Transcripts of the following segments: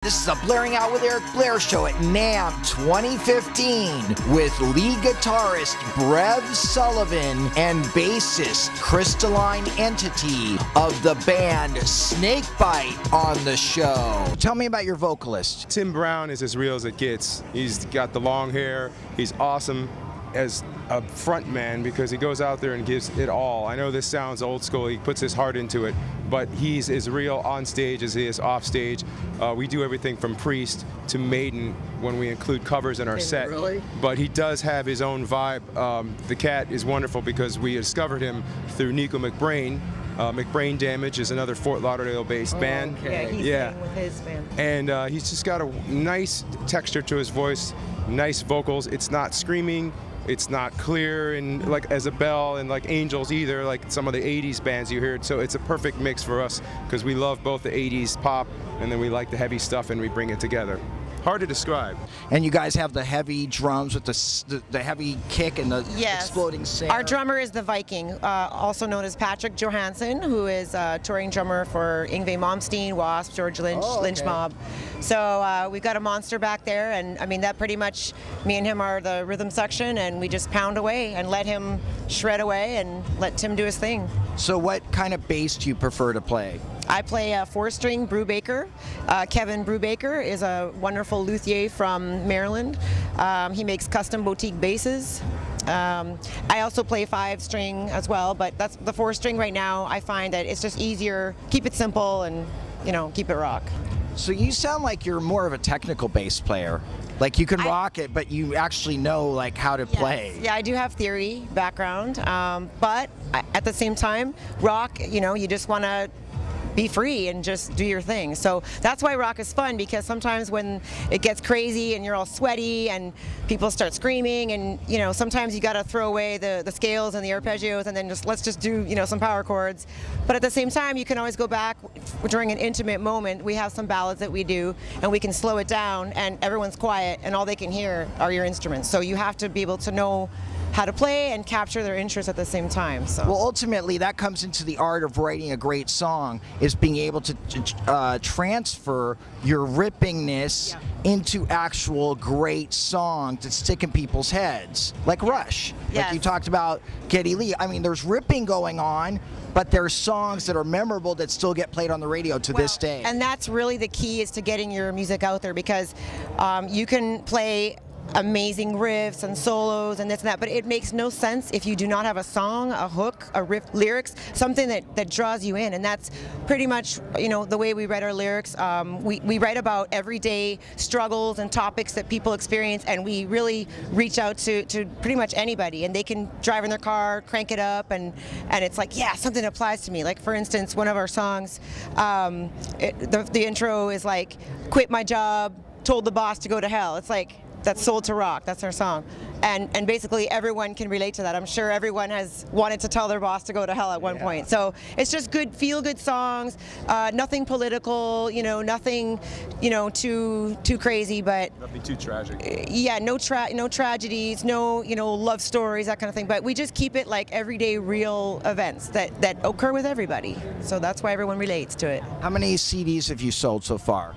This is a Blairing Out with Eric Blair show at Namm 2015 with lead guitarist Brev Sullivan and bassist Crystalline Entity of the band Snakebite on the show. Tell me about your vocalist. Tim Brown is as real as it gets. He's got the long hair. He's awesome as a front man because he goes out there and gives it all. I know this sounds old school, he puts his heart into it, but he's as real on stage as he is off stage. We do everything from Priest to Maiden when we include covers in our set. Really? But he does have his own vibe. The cat is wonderful because we discovered him through Nico McBrain. McBrain Damage is another Fort Lauderdale-based band. Okay. Yeah, he's with his band. And he's just got a nice texture to his voice, nice vocals. It's not screaming. It's not clear and like as a bell and like Angels either, like some of the 80s bands you heard. So it's a perfect mix for us because we love both the 80s pop and then we like the heavy stuff and we bring it together. Hard to describe. And you guys have the heavy drums with the heavy kick and the exploding snare. Our drummer is the Viking, also known as Patrick Johansson, who is a touring drummer for Yngwie Malmsteen, Wasp, George Lynch, Lynch Mob. So we've got a monster back there, and I mean that pretty much, me and him are the rhythm section, and we just pound away and let him shred away and let Tim do his thing. So what kind of bass do you prefer to play? I play a 4-string Brubaker. Kevin Brubaker is a wonderful luthier from Maryland. He makes custom boutique basses. I also play 5-string as well, but that's the 4-string right now. I find that it's just easier, keep it simple and, you know, keep it rock. So you sound like you're more of a technical bass player. Like you can rock it, but you actually know like how to play. Yeah, I do have theory background, but at the same time, rock, you know, you just want to be free and just do your thing. So that's why rock is fun, because sometimes when it gets crazy and you're all sweaty and people start screaming and, you know, sometimes you got to throw away the scales and the arpeggios and then let's just do, you know, some power chords. But at the same time, you can always go back during an intimate moment. We have some ballads that we do and we can slow it down and everyone's quiet and all they can hear are your instruments. So you have to be able to know how to play and capture their interest at the same time. So. Well, ultimately, that comes into the art of writing a great song, is being able to transfer your rippingness into actual great song to stick in people's heads, like Rush. Like you talked about Geddy Lee. I mean, there's ripping going on, but there's songs that are memorable that still get played on the radio to this day. And that's really the key, is to getting your music out there, because you can play amazing riffs and solos and this and that, but it makes no sense if you do not have a song, a hook, a riff, lyrics, something that draws you in. And that's pretty much, you know, the way we write our lyrics. We write about everyday struggles and topics that people experience, and we really reach out to pretty much anybody, and they can drive in their car, crank it up, and it's like, yeah, something applies to me. Like, for instance, one of our songs, the intro is like, quit my job, told the boss to go to hell. It's like, that's Sold to Rock. That's our song. And basically everyone can relate to that. I'm sure everyone has wanted to tell their boss to go to hell at one point. So it's just good, feel-good songs, nothing political, you know, nothing, you know, too crazy, but nothing too tragic. Yeah, no tragedies, no, you know, love stories, that kind of thing. But we just keep it like everyday real events that occur with everybody. So that's why everyone relates to it. How many CDs have you sold so far?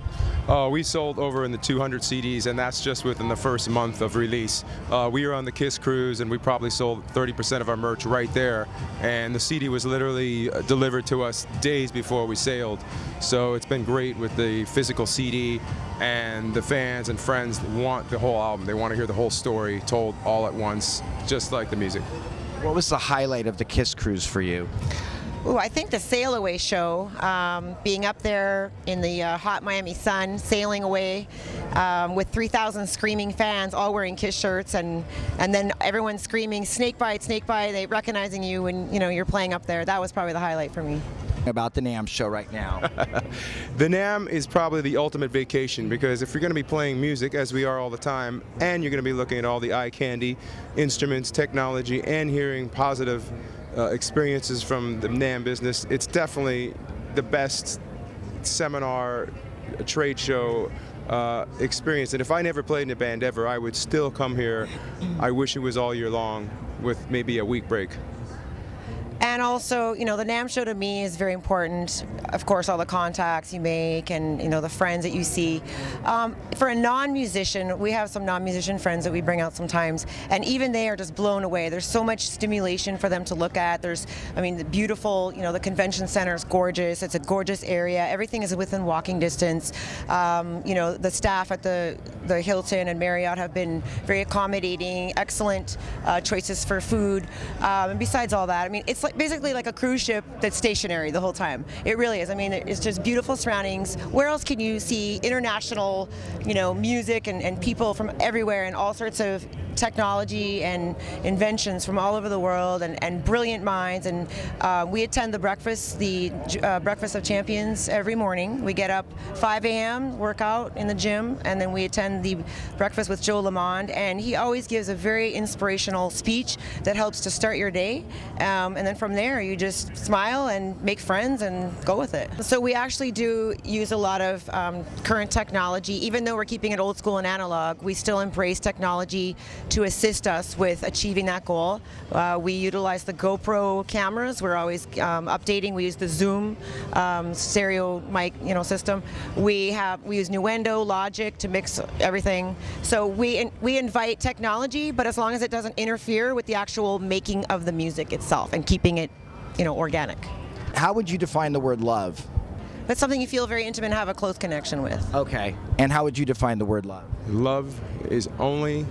We sold over in the 200 CDs, and that's just within the first month of release. We were on the Kiss Cruise, and we probably sold 30% of our merch right there. And the CD was literally delivered to us days before we sailed. So it's been great with the physical CD, and the fans and friends want the whole album. They want to hear the whole story told all at once, just like the music. What was the highlight of the Kiss Cruise for you? Ooh, I think the Sail Away show, being up there in the hot Miami sun, sailing away with 3,000 screaming fans, all wearing Kiss shirts, and then everyone screaming, Snakebite, Snakebite, they recognizing you when, you know, you're playing up there. That was probably the highlight for me. About the Namm show right now. The Namm is probably the ultimate vacation, because if you're going to be playing music, as we are all the time, and you're going to be looking at all the eye candy, instruments, technology, and hearing positive experiences from the Namm business, it's definitely the best seminar, trade show experience. And if I never played in a band ever, I would still come here. I wish it was all year long with maybe a week break. And And also, you know, the Namm show to me is very important. Of course, all the contacts you make and, you know, the friends that you see. For a non-musician, we have some non-musician friends that we bring out sometimes, and even they are just blown away. There's so much stimulation for them to look at. There's, I mean, the beautiful, you know, the convention center is gorgeous. It's a gorgeous area. Everything is within walking distance. You know, the staff at the Hilton and Marriott have been very accommodating, excellent choices for food. And besides all that, I mean, it's like basically like a cruise ship that's stationary the whole time. It really is. I mean, it's just beautiful surroundings. Where else can you see international, you know, music and people from everywhere and all sorts of technology and inventions from all over the world and brilliant minds. And we attend the breakfast of champions every morning. We get up 5 a.m., work out in the gym, and then we attend the breakfast with Joe Lamond, and he always gives a very inspirational speech that helps to start your day. And then from there you just smile and make friends and go with it. So we actually do use a lot of current technology. Even though we're keeping it old school and analog, we still embrace technology to assist us with achieving that goal. We utilize the GoPro cameras. We're always updating. We use the Zoom stereo mic, you know, system. We use Nuendo, Logic to mix everything. So we invite technology, but as long as it doesn't interfere with the actual making of the music itself and keeping it, you know, organic. How would you define the word love? That's something you feel very intimate and have a close connection with. Okay. And how would you define the word love? Love is only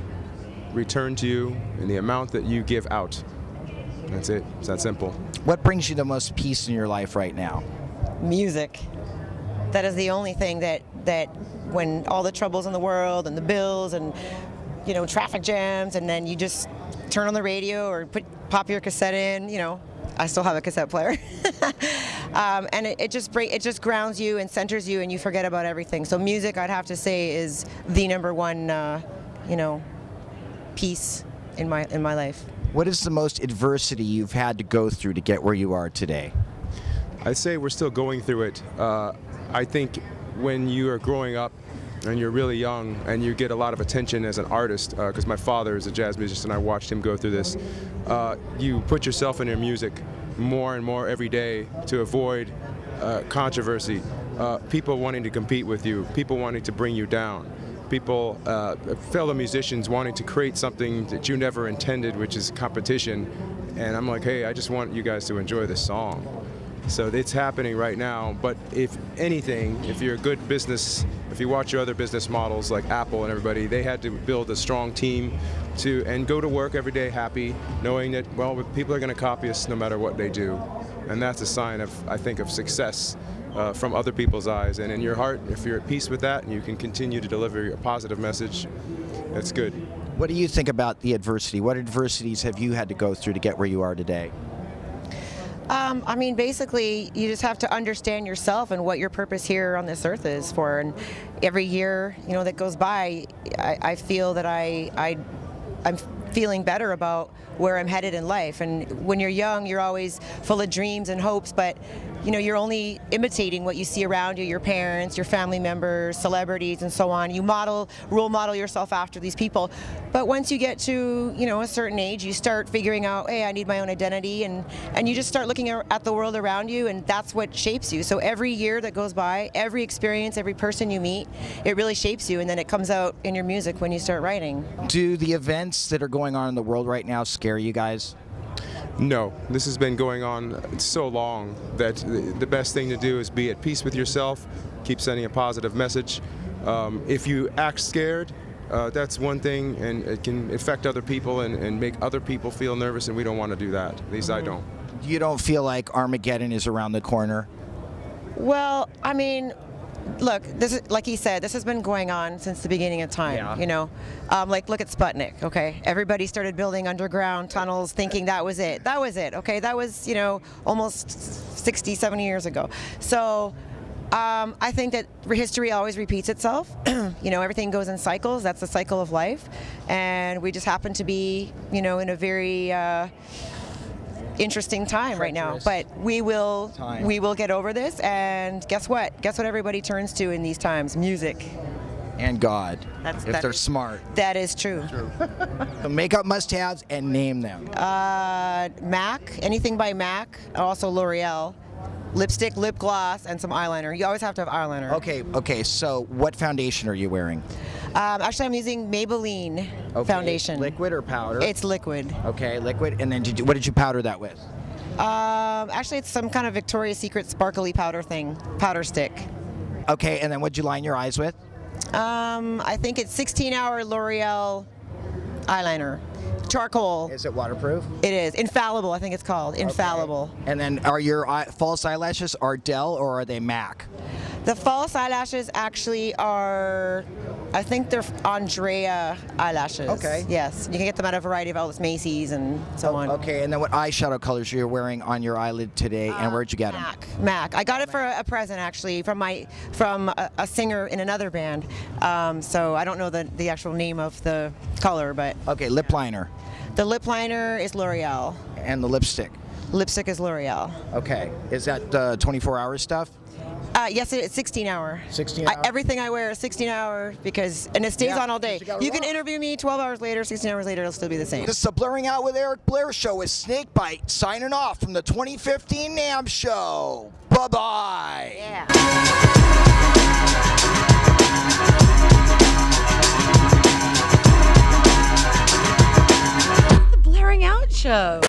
returned to you in the amount that you give out. That's it. It's that simple. What brings you the most peace in your life right now? Music. That is the only thing that when all the troubles in the world and the bills and, you know, traffic jams, and then you just turn on the radio or pop your cassette in, you know. I still have a cassette player. And it just grounds you and centers you, and you forget about everything. So music, I'd have to say, is the number one, you know, peace in my life. What is the most adversity you've had to go through to get where you are today? I'd say we're still going through it. I think when you are growing up and you're really young and you get a lot of attention as an artist, because my father is a jazz musician, I watched him go through this, you put yourself in your music more and more every day to avoid controversy, people wanting to compete with you, people wanting to bring you down, people, fellow musicians wanting to create something that you never intended, which is competition. And I'm like, hey, I just want you guys to enjoy this song. So it's happening right now, but if anything, if you're a good business, if you watch your other business models like Apple and everybody, they had to build a strong team and go to work every day happy, knowing that, well, people are going to copy us no matter what they do. And that's a sign of, I think, of success from other people's eyes. And in your heart, if you're at peace with that and you can continue to deliver a positive message, that's good. What do you think about the adversity? What adversities have you had to go through to get where you are today? I mean, basically, you just have to understand yourself and what your purpose here on this earth is for. And every year, you know, that goes by, I feel that I'm feeling better about where I'm headed in life. And when you're young, you're always full of dreams and hopes, but you know, you're only imitating what you see around you, your parents, your family members, celebrities, and so on. You role model yourself after these people. But once you get to, you know, a certain age, you start figuring out, hey, I need my own identity, and you just start looking at the world around you, and that's what shapes you. So every year that goes by, every experience, every person you meet, it really shapes you, and then it comes out in your music when you start writing. Do the events that are going on in the world right now scare you guys? No, this has been going on so long that the best thing to do is be at peace with yourself, keep sending a positive message. If you act scared, that's one thing, and it can affect other people and make other people feel nervous, and we don't want to do that. At least I don't. You don't feel like Armageddon is around the corner? Well, I mean, look, this is, like he said, this has been going on since the beginning of time. Yeah. You know, like look at Sputnik. Okay, everybody started building underground tunnels, thinking that was it. That was it. Okay, that was, you know, almost 60, 70 years ago. So I think that history always repeats itself. You know, everything goes in cycles. That's the cycle of life, and we just happen to be, you know, in a very interesting time right now, but we will get over this. And guess what everybody turns to in these times? Music. And God, That's- if that they're is- smart. That is true. So makeup must-haves and name them. MAC, anything by MAC, also L'Oreal, lipstick, lip gloss, and some eyeliner. You always have to have eyeliner. Okay, so what foundation are you wearing? Actually, I'm using Maybelline foundation. Liquid or powder? It's liquid. Okay, liquid. And then what did you powder that with? Actually, it's some kind of Victoria's Secret sparkly powder thing, powder stick. Okay, and then what'd you line your eyes with? I think it's 16-hour L'Oreal eyeliner. Charcoal. Is it waterproof? It is. Infallible, I think it's called. Infallible. And then are your false eyelashes Ardell or are they MAC? The false eyelashes actually are, I think they're Andrea eyelashes. Okay. Yes. You can get them at a variety of outlets, Macy's and so on. Okay, and then what eyeshadow colors are you wearing on your eyelid today, and where'd you get them? MAC. I got it for a present actually from a singer in another band. So I don't know the actual name of the color, but Okay, lip liner the lip liner is L'Oreal. and the lipstick. Lipstick is L'Oreal. Okay, is that 24-hour stuff? Yes, it's 16-hour. 16 hour? Everything I wear is 16 hour and it stays Yeah, on all day. because you gotta You can rock. interview me 12 hours later, 16 hours later, it'll still be the same. This is the Blurring Out with Eric Blair show with Snakebite signing off from the 2015 Namm show. Bye-bye. Yeah. The Blaring Out Show.